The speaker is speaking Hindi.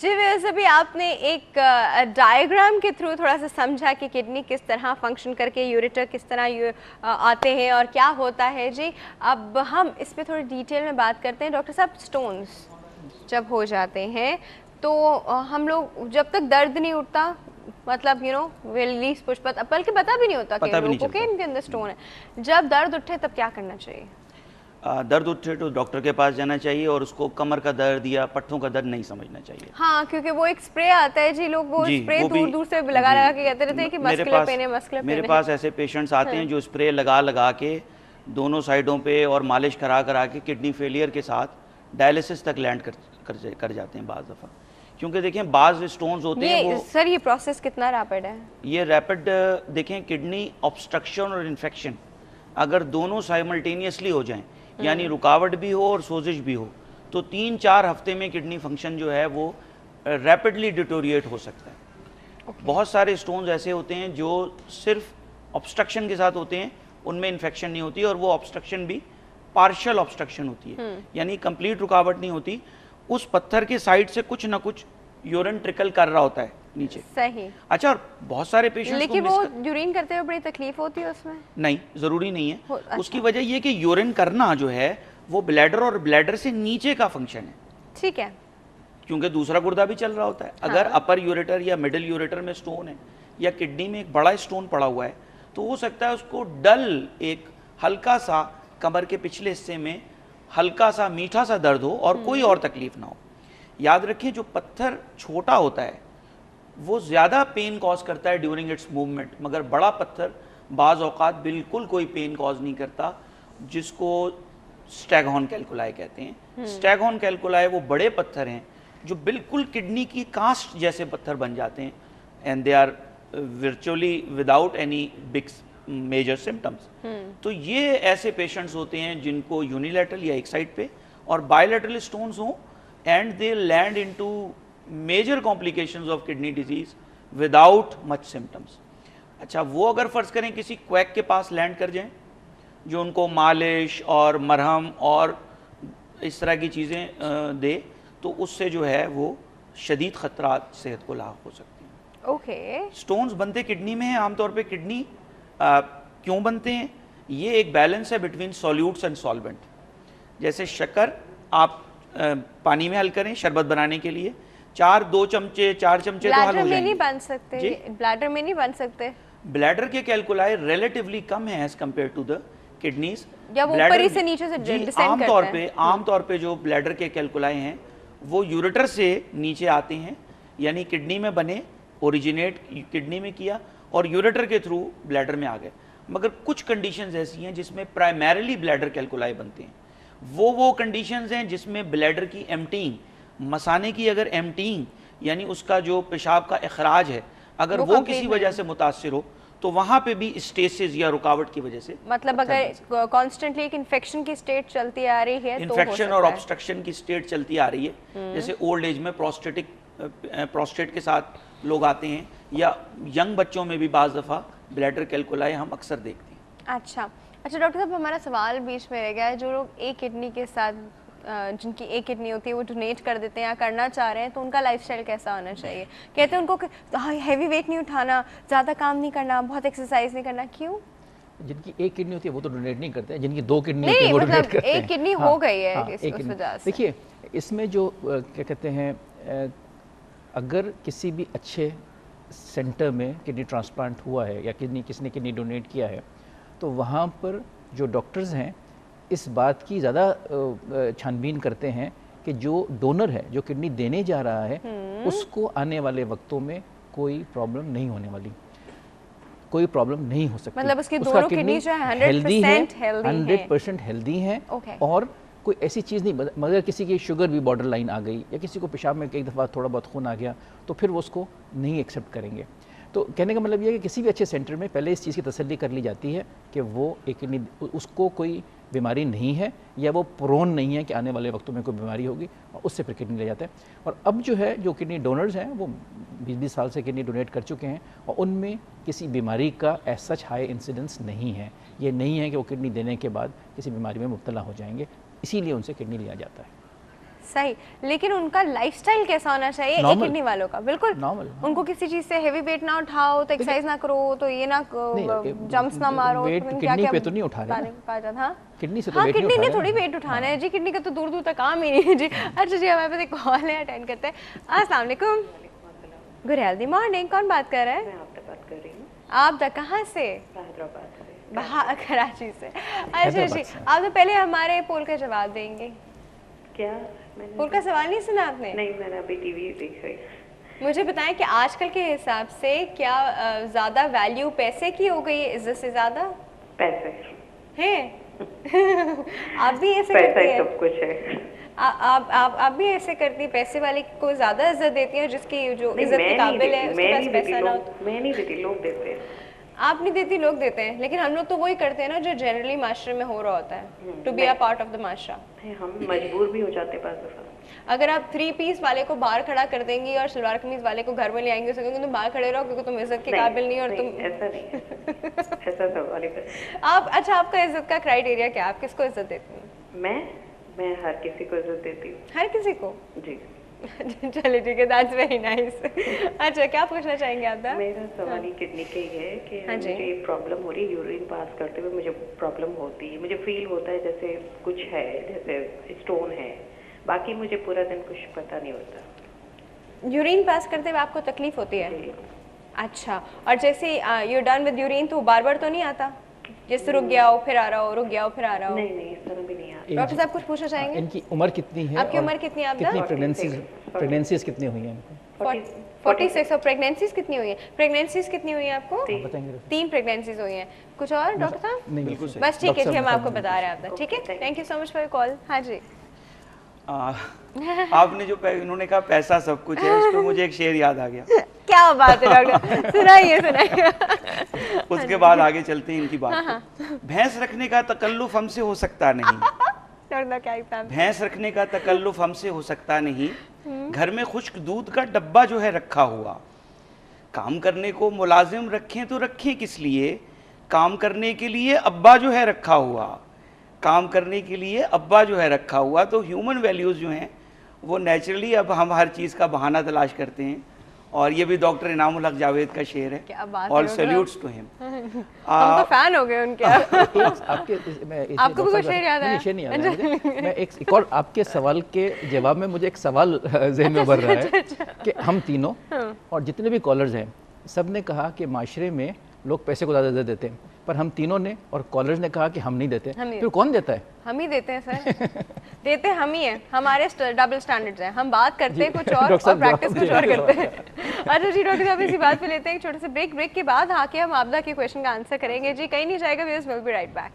जी, वैसे भी आपने एक डायग्राम के थ्रू थोड़ा सा समझा कि किडनी किस तरह फंक्शन करके यूरेटर किस तरह आते हैं और क्या होता है। जी, अब हम इस पे थोड़ी डिटेल में बात करते हैं। डॉक्टर साहब, स्टोन्स जब हो जाते हैं तो हम लोग जब तक दर्द नहीं उठता, मतलब रिलीज पुश, बल्कि पता भी नहीं होता कि लोगों को कि इनके अंदर स्टोन है, जब दर्द उठे तब क्या करना चाहिए? दर्द उठे तो डॉक्टर के पास जाना चाहिए और उसको कमर का दर्द या पट्टों का दर्द नहीं समझना चाहिए। हाँ, क्योंकि वो एक स्प्रे आता है जी, लोग वो स्प्रे दूर दूर से लगा लगा के कहते रहते हैं कि मस्कुलर पेन है, मस्कुलर पेन है। मेरे पास ऐसे पेशेंट्स आते हैं जो स्प्रे लगा लगा के दोनों साइडों पे और मालिश करा करा के किडनी फेलियर के साथ डायलिसिस तक लैंड कर जाते हैं बाज़ दफ़ा। क्योंकि देखें बाज़ स्टोन्स होते हैं वो। सर, ये प्रोसेस कितना रैपिड है? ये रैपिड देखें, किडनी ऑब्स्ट्रक्शन और इन्फेक्शन अगर दोनों साइमल्टेनियसली हो जाएं, यानी रुकावट भी हो और सोजिश भी हो, तो 3-4 हफ्ते में किडनी फंक्शन जो है वो रैपिडली डिटोरिएट हो सकता है। बहुत सारे स्टोन्स ऐसे होते हैं जो सिर्फ ऑब्स्ट्रक्शन के साथ होते हैं, उनमें इन्फेक्शन नहीं होती, और वो ऑब्स्ट्रक्शन भी पार्शियल ऑब्स्ट्रक्शन होती है, यानी कंप्लीट रुकावट नहीं होती। उस पत्थर के साइड से कुछ ना कुछ यूरिन ट्रिकल कर रहा होता है नीचे। सही। अच्छा, और बहुत सारे पेशेंट्स लेकिन वो यूरिन करते हुए बड़ी तकलीफ होती है उसमें? नहीं, जरूरी नहीं है। अच्छा। उसकी वजह ये कि यूरिन करना जो है वो ब्लैडर और ब्लैडर से नीचे का फंक्शन है। ठीक है। क्योंकि दूसरा गुर्दा भी चल रहा होता है। अगर अपर यूरेटर या मिडिल यूरेटर में स्टोन है या किडनी में एक बड़ा स्टोन पड़ा हुआ है, तो हो सकता है उसको डल एक हल्का सा कमर के पिछले हिस्से में हल्का सा मीठा सा दर्द हो और कोई और तकलीफ ना हो। याद रखें, जो पत्थर छोटा होता है वो ज़्यादा पेन कॉज करता है ड्यूरिंग इट्स मूवमेंट, मगर बड़ा पत्थर बाज़ औक़ात बिल्कुल कोई पेन कॉज नहीं करता, जिसको स्टैगहॉर्न कैल्कुलाई कहते हैं। स्टैगहॉर्न कैल्कुलाई वो बड़े पत्थर हैं जो बिल्कुल किडनी की कास्ट जैसे पत्थर बन जाते हैं, and they are virtually without any big major symptoms. तो ये ऐसे पेशेंट्स होते हैं जिनको यूनिलैटरल या एक साइड पे और बायलैटरल स्टोन्स हों, and they land into major complications of kidney disease without much symptoms. अच्छा, वो अगर फ़र्ज़ करें किसी क्वैक के पास लैंड कर जाएं जो उनको मालिश और मरहम और इस तरह की चीज़ें दे, तो उससे जो है वो शदीद ख़तरात सेहत को लाक हो सकती हैं। ओके। स्टोन्स बनते किडनी में हैं। आमतौर पे किडनी क्यों बनते हैं? ये एक बैलेंस है बिटवीन सॉल्यूट्स एंड सॉल्वेंट। जैसे शक्कर आप पानी में हल करें शरबत बनाने के लिए, 2 चमचे 4 चमचे तो हल हो जाएंगे। ब्लैडर में नहीं बन सकते? ब्लैडर में नहीं बन सकते? ब्लैडर के कैल्कुलाई रिलेटिवली कम है as compare to the kidneys. या वो ऊपर ही से नीचे से डिसेंड करते हैं? आमतौर पे जो ब्लैडर के कैल्कुलाई हैं वो यूरेटर से नीचे आते हैं, यानी किडनी में बने, ओरिजिनेट किडनी में किया और यूरेटर के थ्रू ब्लैडर में आ गए। मगर कुछ कंडीशंस ऐसी हैं जिसमें प्राइमरीली ब्लैडर कैल्कुलाई बनते हैं। वो कंडीशंस हैं जिसमें ब्लैडर की एम्प्टीइंग, मसाने की अगर एम्प्टीइंग यानी उसका जो पेशाब का अखराज है, अगर वो किसी वजह से मुतासिर हो, तो वहाँ पे भी स्टेसिस या रुकावट की वजह से, मतलब अगर कॉन्स्टेंटली एक इन्फेक्शन की स्टेट चलती आ रही है, इन्फेक्शन और ऑब्स्ट्रक्शन की स्टेट चलती आ रही है, जैसे ओल्ड एज में प्रोस्टेट के साथ लोग आते हैं, या यंग बच्चों में भी बाज़ दफ़ा ब्लैडर कैल्कुलाई हम अक्सर देखते हैं। अच्छा डॉक्टर साहब, हमारा सवाल बीच में रह गया है। जो लोग एक किडनी के साथ जिनकी एक किडनी होती है वो डोनेट कर देते हैं या करना चाह रहे हैं, तो उनका लाइफस्टाइल कैसा होना चाहिए? कहते हैं उनको हैवी वेट नहीं उठाना, ज़्यादा काम नहीं करना, बहुत एक्सरसाइज नहीं करना। क्यों? जिनकी एक किडनी होती है वो तो डोनेट नहीं करते हैं, जिनकी 2 किडनी होती है वो डोनेट करते हैं। एक किडनी हो गई है इस वजह से। देखिए, इसमें जो क्या कहते हैं, अगर किसी भी अच्छे सेंटर में किडनी ट्रांसप्लांट हुआ है या किसी ने किडनी डोनेट किया है, तो वहाँ पर जो डॉक्टर्स हैं इस बात की ज़्यादा छानबीन करते हैं कि जो डोनर है, जो किडनी देने जा रहा है, उसको आने वाले वक्तों में कोई प्रॉब्लम नहीं होने वाली, कोई प्रॉब्लम नहीं हो सकती। मतलब उसकी दोनों किडनी जो है 100% हेल्दी है और कोई ऐसी चीज़ नहीं। मगर किसी की शुगर भी बॉर्डर लाइन आ गई या किसी को पेशाब में एक दफ़ा थोड़ा बहुत खून आ गया, तो फिर वो उसको नहीं एक्सेप्ट करेंगे। तो कहने का मतलब ये है कि किसी भी अच्छे सेंटर में पहले इस चीज़ की तसल्ली कर ली जाती है कि वो एक किडनी, उसको कोई बीमारी नहीं है या वो प्रोन नहीं है कि आने वाले वक्तों में कोई बीमारी होगी, और उससे फिर किडनी ले जाता है। और अब जो है, जो किडनी डोनर्स हैं वो 20-20 साल से किडनी डोनेट कर चुके हैं और उनमें किसी बीमारी का एज सच हाई इंसिडेंस नहीं है। ये नहीं है कि वो किडनी देने के बाद किसी बीमारी में मुब्तला हो जाएंगे, इसीलिए उनसे किडनी लिया जाता है। सही, लेकिन उनका लाइफस्टाइल कैसा होना चाहिए एक किडनी वालों का? बिल्कुल नॉर्मल। उनको किसी चीज से हेवी वेट ना उठाओ, तो एक्सरसाइज ना करो, तो ये ना जंप्स ना मारो, वेट किडनी पे तो नहीं उठा रहे ना। हाँ किडनी से तो हाँ, वेट नहीं किडनी उठा ने रहे थोड़ी वेट उठाना है जी, किडनी का तो दूर दूर तक काम ही नहीं है जी। अच्छा जी, हमारे पास एक कॉल है, अटेंड करते हैं। अस्सलाम वालेकुम। गुड हेल्दी मॉर्निंग, कौन बात कर रहा है? मैं आपसे बात कर रही हूँ। आप कहाँ से? हैदराबाद से। कराची से। अच्छा जी, आप तो पहले हमारे पोल का जवाब देंगे। क्या? मैंने पोल का सवाल नहीं सुना आपने? नहीं, मैंने अभी टीवी देख रही। मुझे बताएं कि आजकल के हिसाब से क्या ज्यादा वैल्यू पैसे की हो गई है इज्जत से ज्यादा? पैसे हैं? आप भी ऐसे पैसा करती ही हैं? सब कुछ है। आप भी ऐसे करती हैं? पैसे वाले को ज्यादा इज्जत देती हैं, जिसकी जो नहीं, इज्जत के मैं नहीं काबिल है देती, उसके मैं पास नहीं पैसा देती, ना हो? मैं नहीं देती, लोग देते हैं। आप नहीं देती, लोग देते हैं, लेकिन हम लोग तो वही करते हैं ना जो जनरली माशरे में हो रहा होता है, to be a part of the माशरा। हम मजबूर भी हो जाते हैं पास। अगर आप 3 पीस वाले को बाहर खड़ा कर देंगी और सलवार कमीज वाले को घर में ले आएंगे, उसे कहेंगे तुम बाहर खड़े रहो क्योंकि तुम इज्जत के काबिल नहीं, और तुम ऐसा नहीं ऐसा सवाल है। आप अच्छा, आपका इज्जत का क्राइटेरिया क्या है? आप किसको इज्जत देती हैं? मैं हर किसी को इज्जत देती हूँ। हर किसी को? जी। चलिए ठीक है, दैट्स वेरी नाइस। अच्छा, क्या पूछना चाहेंगे आप? मेरा सवाल ही किडनी का ही है कि हाँ जी। मुझे एक प्रॉब्लम हो रही है, यूरिन पास करते हुए मुझे प्रॉब्लम होती है, मुझे फील होता है जैसे कुछ है, जैसे स्टोन है, बाकी मुझे पूरा दिन कुछ पता नहीं होता। यूरिन पास करते हुए आपको तकलीफ होती है? जी। अच्छा, और जैसे यू डन विद यूरिन तो बार बार तो नहीं आता? जैसे रुक गया हो फिर आ रहा हो, रुक गया हो फिर आ रहा हो? नहीं, इस तरह भी नहीं आता। डॉक्टर साहब कुछ पूछना चाहेंगे? इनकी उम्र कितनी है? आपकी और उम्र कितनी है? आप कितनी 46 प्रेगनेंसीज कितनी हुई हैं इनको? 46। और प्रेगनेंसीज कितनी हुई है? प्रेगनेंसीज कितनी हुई है आपको? आप बताएंगे? 3 प्रेगनेंसीज हुई हैं। कुछ और डॉक्टर साहब? नहीं, बिल्कुल सही। बस ठीक है डॉक्टर जी, हम साहब आपको बता बता रहे हैं आप, ठीक है? Thank you so much for your call. हाँ जी। आपने जो इन्होंने कहा पैसा सब कुछ है, इस पे मुझे एक शेर याद आ गया। क्या बात है डॉक्टर, सुनाइए। उसके बाद आगे चलते हैं इनकी बात को। भैंस रखने का तकल्लुफ हमसे हो सकता नहीं। डॉक्टर क्या एग्जाम? भैंस रखने का तकल्लुफ हमसे हो सकता नहीं, घर में खुश्क दूध का डब्बा जो है रखा हुआ। काम करने को मुलाजिम रखें तो रखें किस लिए, काम करने के लिए अब्बा जो है रखा हुआ, काम करने के लिए अब्बा जो है रखा हुआ। तो ह्यूमन वैल्यूज़ जो हैं वो नेचुरली अब हम हर चीज़ का बहाना तलाश करते हैं, और ये भी डॉक्टर इनामुल हक जावेद का शेर क्या है, बात ऑल है, सैल्यूट्स टू हिम। हम तो फैन हो गए उनके। आपको भी कुछ शेर याद आया? शेर नहीं याद आया मुझे। मैं एक और आपके सवाल के जवाब में मुझे एक सवाल जहन में उभर रहा है कि हम तीनों और जितने भी कॉलर्स हैं सब ने कहा कि माशरे में लोग पैसे को ज़्यादा दे देते हैं, पर हम तीनों ने और कॉलर्स ने कहा कि हम नहीं देते। फिर कौन देता है? हम ही देते हैं सर। देते हम ही हैं, हमारे डबल स्टैंडर्ड्स हैं। हम बात करते हैं कुछ और प्रैक्टिस कुछ और करते हैं। अच्छा जी डॉक्टर साहब, इसी बात पे लेते हैं एक छोटे से ब्रेक के बाद आके हम आपदा के क्वेश्चन का आंसर करेंगे जी। कहीं नहीं जाएगा, we will be right back.